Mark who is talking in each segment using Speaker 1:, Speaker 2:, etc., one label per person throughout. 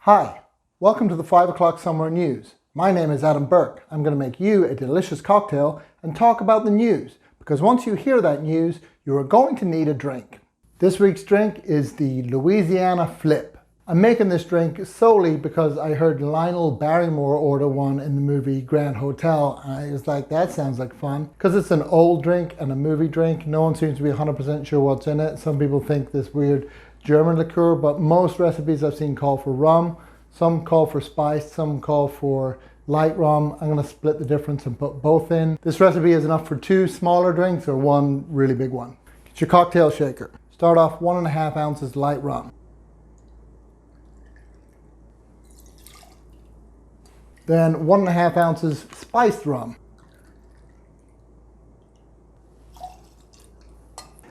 Speaker 1: Hi, welcome to the 5 o'clock somewhere news. My name is Adam Burke. I'm going to make you a delicious cocktail and talk about the news, because once you hear that news, you are going to need a drink. This week's drink is the Louisiana Flip. I'm making this drink solely because I heard Lionel Barrymore order one in the movie Grand Hotel, and I was like, that sounds like fun. Because it's an old drink and a movie drink, no one seems to be 100% sure what's in it. Some people think this weird German liqueur, but most recipes I've seen call for rum. Some call for spiced, some call for light rum. I'm going to split the difference and put both in. This recipe is enough for 2 smaller drinks or 1 really big one. Get your cocktail shaker. Start off 1.5 ounces light rum. Then 1.5 ounces spiced rum.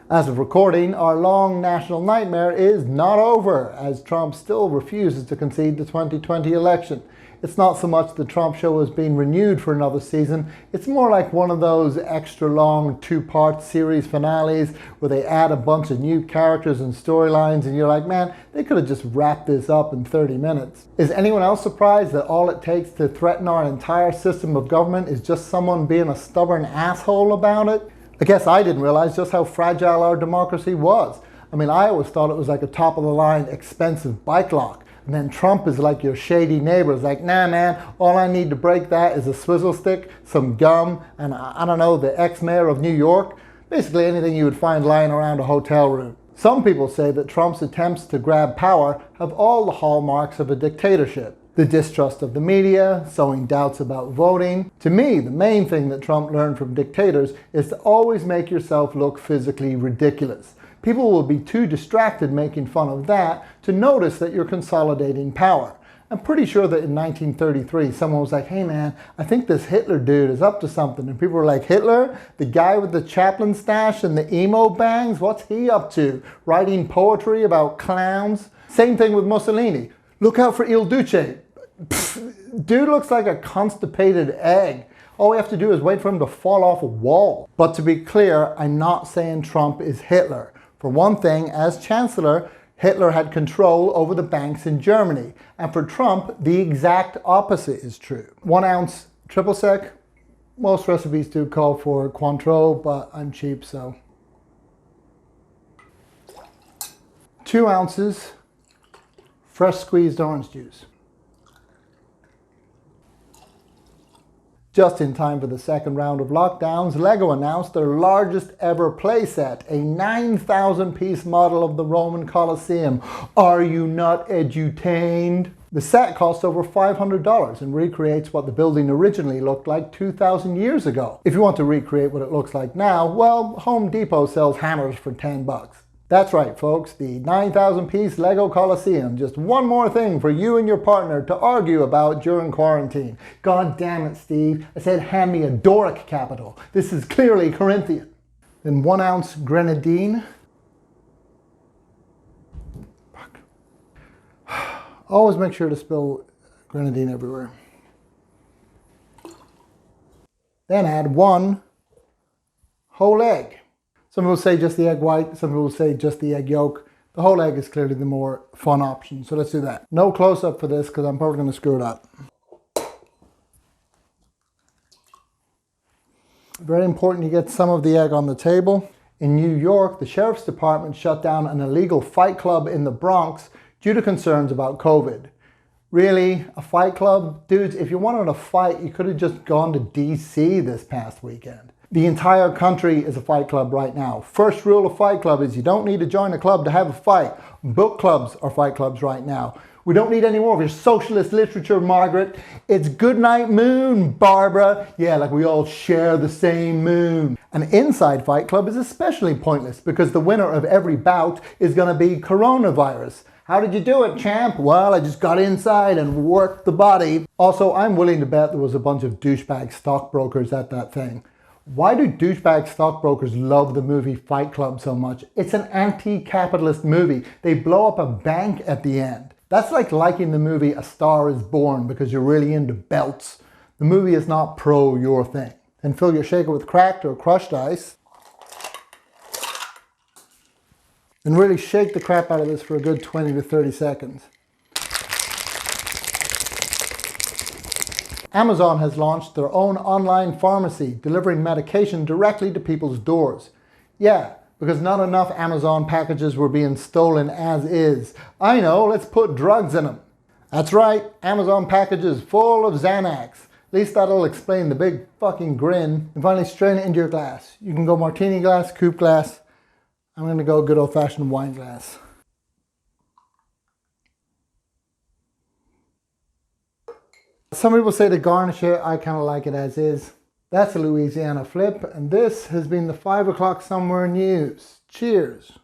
Speaker 1: As of recording, our long national nightmare is not over, as Trump still refuses to concede the 2020 election. It's not so much the Trump show has been renewed for another season, it's more like one of those extra long 2-part series finales where they add a bunch of new characters and storylines and you're like, man, they could have just wrapped this up in 30 minutes. Is anyone else surprised that all it takes to threaten our entire system of government is just someone being a stubborn asshole about it? I guess I didn't realize just how fragile our democracy was. I mean, I always thought it was like a top-of-the-line expensive bike lock. And then Trump is like your shady neighbor. It's like, nah, man, all I need to break that is a swizzle stick, some gum, and I don't know, the ex-mayor of New York. Basically anything you would find lying around a hotel room. Some people say that Trump's attempts to grab power have all the hallmarks of a dictatorship. The distrust of the media, sowing doubts about voting. To me, the main thing that Trump learned from dictators is to always make yourself look physically ridiculous. People will be too distracted making fun of that to notice that you're consolidating power. I'm pretty sure that in 1933, someone was like, hey man, I think this Hitler dude is up to something. And people were like, Hitler? The guy with the Chaplin stash and the emo bangs? What's he up to? Writing poetry about clowns? Same thing with Mussolini. Look out for Il Duce. Pfft, dude looks like a constipated egg. All we have to do is wait for him to fall off a wall. But to be clear, I'm not saying Trump is Hitler. For one thing, as Chancellor, Hitler had control over the banks in Germany. And for Trump, the exact opposite is true. 1 ounce triple sec. Most recipes do call for Cointreau, but I'm cheap, so. 2 ounces fresh squeezed orange juice. Just in time for the second round of lockdowns, LEGO announced their largest ever playset, a 9,000 piece model of the Roman Colosseum. Are you not edutained? The set costs over $500 and recreates what the building originally looked like 2,000 years ago. If you want to recreate what it looks like now, well, Home Depot sells hammers for 10 bucks. That's right, folks, the 9,000 piece LEGO Colosseum. Just one more thing for you and your partner to argue about during quarantine. God damn it, Steve. I said hand me a Doric capital. This is clearly Corinthian. Then 1 ounce grenadine. Fuck. Always make sure to spill grenadine everywhere. Then add 1 whole egg. Some people say just the egg white, some people say just the egg yolk. The whole egg is clearly the more fun option, so let's do that. No close-up for this because I'm probably going to screw it up. Very important you get some of the egg on the table. In New York, the Sheriff's Department shut down an illegal fight club in the Bronx due to concerns about COVID. Really? A fight club? Dudes, if you wanted a fight, you could have just gone to DC this past weekend. The entire country is a fight club right now. First rule of Fight Club is you don't need to join a club to have a fight. Book clubs are fight clubs right now. We don't need any more of your socialist literature, Margaret. It's Goodnight Moon, Barbara. Yeah, like we all share the same moon. An inside Fight Club is especially pointless because the winner of every bout is going to be coronavirus. How did you do it, champ? Well, I just got inside and worked the body. Also, I'm willing to bet there was a bunch of douchebag stockbrokers at that thing. Why do douchebag stockbrokers love the movie Fight Club so much? It's an anti-capitalist movie. They blow up a bank at the end. That's like liking the movie A Star is Born because you're really into belts. The movie is not pro your thing. Then fill your shaker with cracked or crushed ice. And really shake the crap out of this for a good 20 to 30 seconds. Amazon has launched their own online pharmacy, delivering medication directly to people's doors. Yeah, because not enough Amazon packages were being stolen as is. I know, let's put drugs in them. That's right, Amazon packages full of Xanax. At least that'll explain the big fucking grin. And finally, strain it into your glass. You can go martini glass, coupe glass. I'm gonna go good old fashioned wine glass. Some people say to garnish it, I kind of like it as is. That's a Louisiana flip, and this has been the 5 o'clock somewhere news. Cheers.